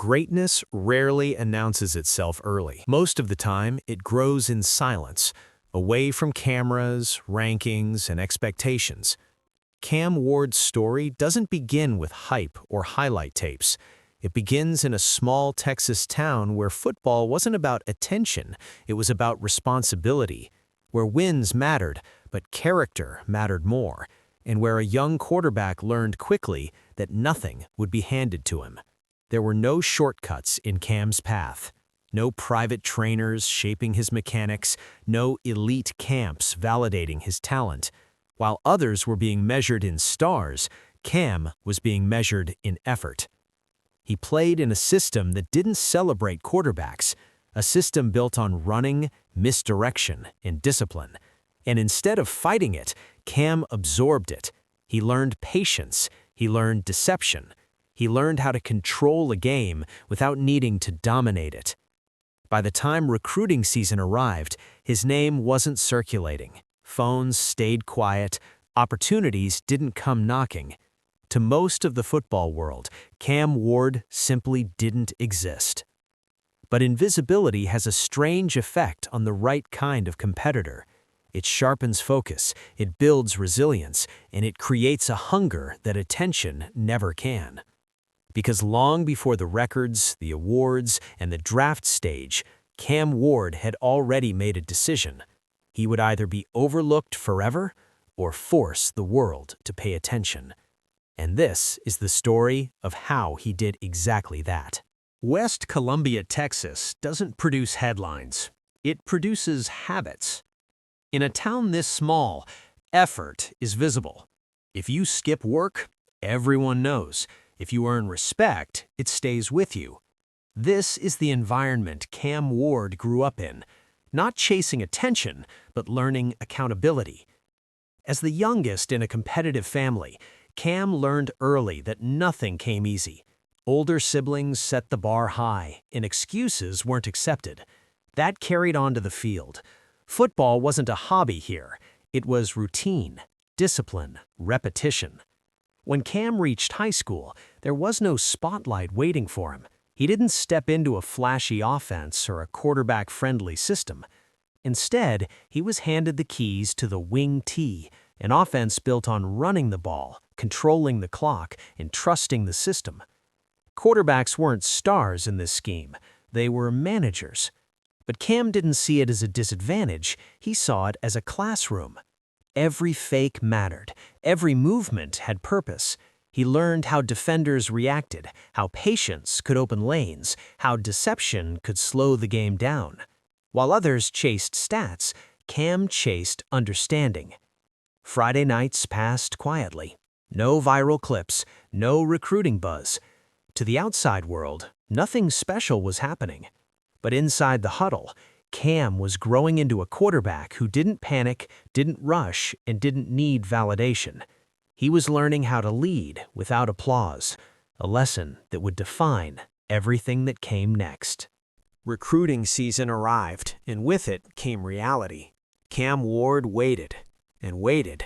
Greatness rarely announces itself early. Most of the time, it grows in silence, away from cameras, rankings, and expectations. Cam Ward's story doesn't begin with hype or highlight tapes. It begins in a small Texas town where football wasn't about attention, it was about responsibility, where wins mattered, but character mattered more, and where a young quarterback learned quickly that nothing would be handed to him. There were no shortcuts in Cam's path, no private trainers shaping his mechanics, no elite camps validating his talent. While others were being measured in stars, Cam was being measured in effort. He played in a system that didn't celebrate quarterbacks, a system built on running, misdirection, and discipline. And instead of fighting it, Cam absorbed it. He learned patience. He learned deception. He learned how to control a game without needing to dominate it. By the time recruiting season arrived, his name wasn't circulating. Phones stayed quiet. Opportunities didn't come knocking. To most of the football world, Cam Ward simply didn't exist. But invisibility has a strange effect on the right kind of competitor. It sharpens focus, it builds resilience, and it creates a hunger that attention never can. Because long before the records, the awards, and the draft stage, Cam Ward had already made a decision. He would either be overlooked forever or force the world to pay attention. And this is the story of how he did exactly that. West Columbia, Texas doesn't produce headlines. It produces habits. In a town this small, effort is visible. If you skip work, everyone knows. If you earn respect, it stays with you. This is the environment Cam Ward grew up in, not chasing attention, but learning accountability. As the youngest in a competitive family, Cam learned early that nothing came easy. Older siblings set the bar high, and excuses weren't accepted. That carried on to the field. Football wasn't a hobby here. It was routine, discipline, repetition. When Cam reached high school, there was no spotlight waiting for him. He didn't step into a flashy offense or a quarterback-friendly system. Instead, he was handed the keys to the wing T, an offense built on running the ball, controlling the clock, and trusting the system. Quarterbacks weren't stars in this scheme. They were managers. But Cam didn't see it as a disadvantage. He saw it as a classroom. Every fake mattered. Every movement had purpose. He learned how defenders reacted, how patience could open lanes, how deception could slow the game down. While others chased stats, Cam chased understanding. Friday nights passed quietly. No viral clips, no recruiting buzz. To the outside world, nothing special was happening. But inside the huddle, Cam was growing into a quarterback who didn't panic, didn't rush, and didn't need validation. He was learning how to lead without applause, a lesson that would define everything that came next. Recruiting season arrived, and with it came reality. Cam Ward waited and waited.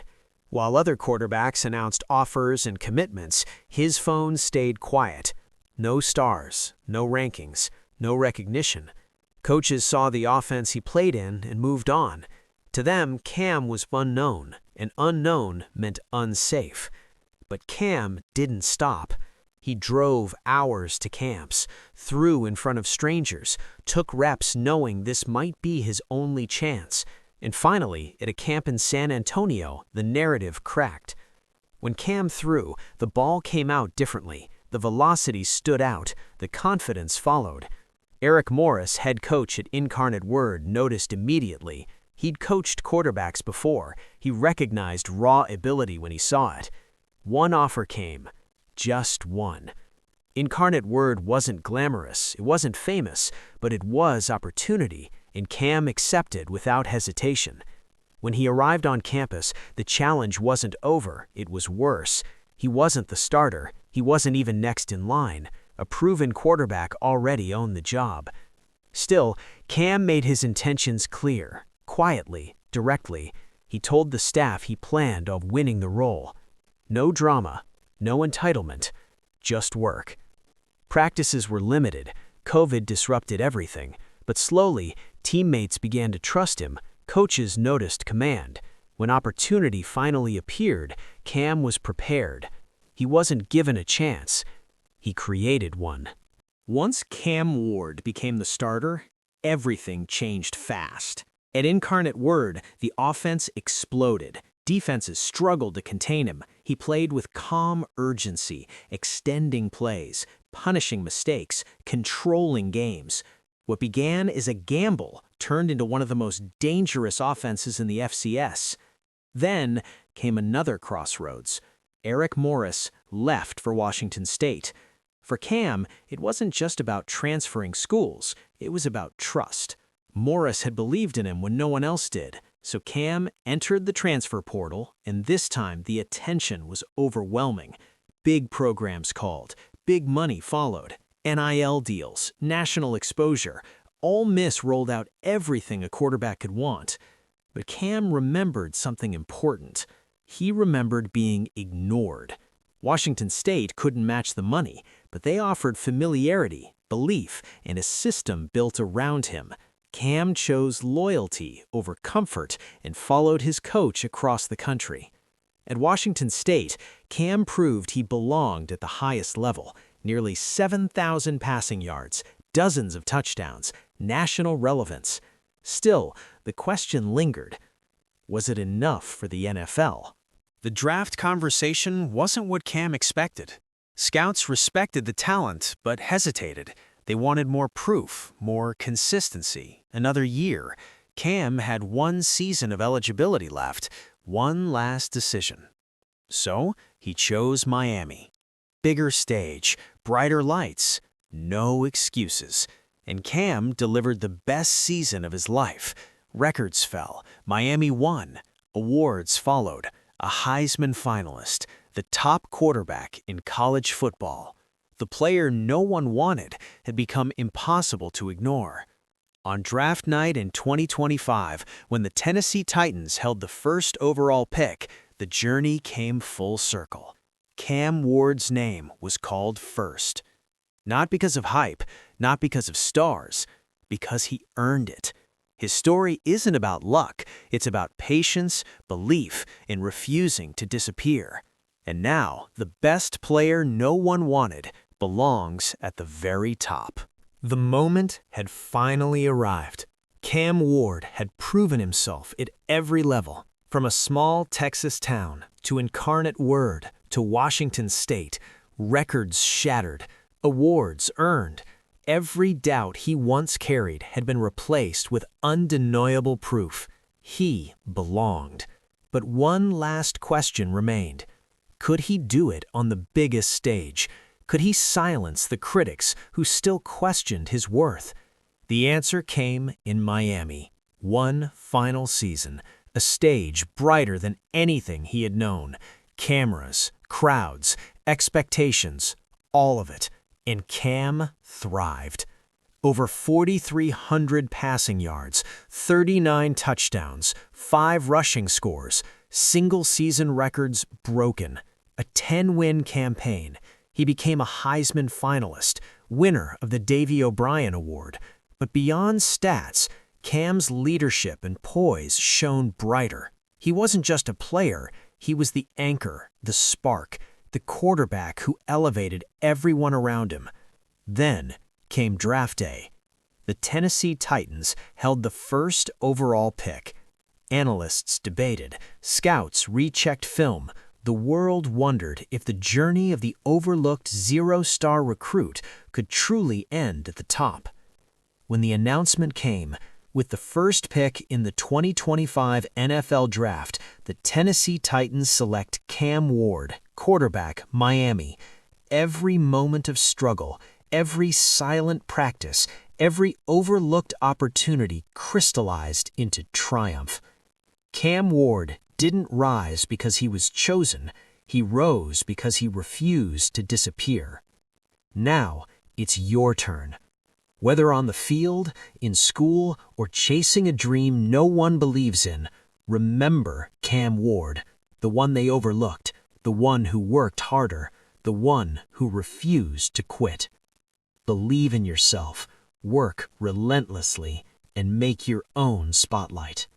While other quarterbacks announced offers and commitments, his phone stayed quiet. No stars, no rankings, no recognition. Coaches saw the offense he played in and moved on. To them, Cam was unknown, and unknown meant unsafe. But Cam didn't stop. He drove hours to camps, threw in front of strangers, took reps knowing this might be his only chance. And finally, at a camp in San Antonio, the narrative cracked. When Cam threw, the ball came out differently. The velocity stood out. The confidence followed. Eric Morris, head coach at Incarnate Word, noticed immediately. He'd coached quarterbacks before. He recognized raw ability when he saw it. One offer came. Just one. Incarnate Word wasn't glamorous, it wasn't famous, but it was opportunity, and Cam accepted without hesitation. When he arrived on campus, the challenge wasn't over, it was worse. He wasn't the starter, he wasn't even next in line. A proven quarterback already owned the job. Still, Cam made his intentions clear. Quietly, directly, he told the staff he planned on winning the role. No drama, no entitlement, just work. Practices were limited, COVID disrupted everything, but slowly, teammates began to trust him, coaches noticed command. When opportunity finally appeared, Cam was prepared. He wasn't given a chance, he created one. Once Cam Ward became the starter, everything changed fast. At Incarnate Word, the offense exploded. Defenses struggled to contain him. He played with calm urgency, extending plays, punishing mistakes, controlling games. What began as a gamble turned into one of the most dangerous offenses in the FCS. Then came another crossroads. Eric Morris left for Washington State. For Cam, it wasn't just about transferring schools, it was about trust. Morris had believed in him when no one else did, so Cam entered the transfer portal, and this time the attention was overwhelming. Big programs called, big money followed, NIL deals, national exposure. Ole Miss rolled out everything a quarterback could want. But Cam remembered something important. He remembered being ignored. Washington State couldn't match the money, but they offered familiarity, belief, and a system built around him. Cam chose loyalty over comfort and followed his coach across the country. At Washington State, Cam proved he belonged at the highest level. Nearly 7,000 passing yards, dozens of touchdowns, national relevance. Still, the question lingered. Was it enough for the NFL? The draft conversation wasn't what Cam expected. Scouts respected the talent, but hesitated. They wanted more proof, more consistency, another year. Cam had one season of eligibility left, one last decision. So, he chose Miami. Bigger stage, brighter lights, no excuses. And Cam delivered the best season of his life. Records fell, Miami won, awards followed, a Heisman finalist, the top quarterback in college football. The player no one wanted had become impossible to ignore. On draft night in 2025, when the Tennessee Titans held the first overall pick, the journey came full circle. Cam Ward's name was called first. Not because of hype, not because of stars, because he earned it. His story isn't about luck, it's about patience, belief, and refusing to disappear. And now, the best player no one wanted belongs at the very top. The moment had finally arrived. Cam Ward had proven himself at every level, from a small Texas town to Incarnate Word to Washington State, records shattered, awards earned. Every doubt he once carried had been replaced with undeniable proof. He belonged. But one last question remained. Could he do it on the biggest stage? Could he silence the critics who still questioned his worth? The answer came in Miami. One final season, a stage brighter than anything he had known. Cameras, crowds, expectations, all of it. And Cam thrived. Over 4,300 passing yards, 39 touchdowns, 5 rushing scores, single-season records broken, a 10-win campaign. He became a Heisman finalist, winner of the Davey O'Brien Award. But beyond stats, Cam's leadership and poise shone brighter. He wasn't just a player, he was the anchor, the spark, the quarterback who elevated everyone around him. Then came draft day. The Tennessee Titans held the first overall pick. Analysts debated, scouts rechecked film. The world wondered if the journey of the overlooked zero-star recruit could truly end at the top. When the announcement came, with the first pick in the 2025 NFL Draft, the Tennessee Titans select Cam Ward, quarterback, Miami. Every moment of struggle, every silent practice, every overlooked opportunity crystallized into triumph. Cam Ward didn't rise because he was chosen, he rose because he refused to disappear. Now, it's your turn. Whether on the field, in school, or chasing a dream no one believes in, remember Cam Ward, the one they overlooked, the one who worked harder, the one who refused to quit. Believe in yourself, work relentlessly, and make your own spotlight.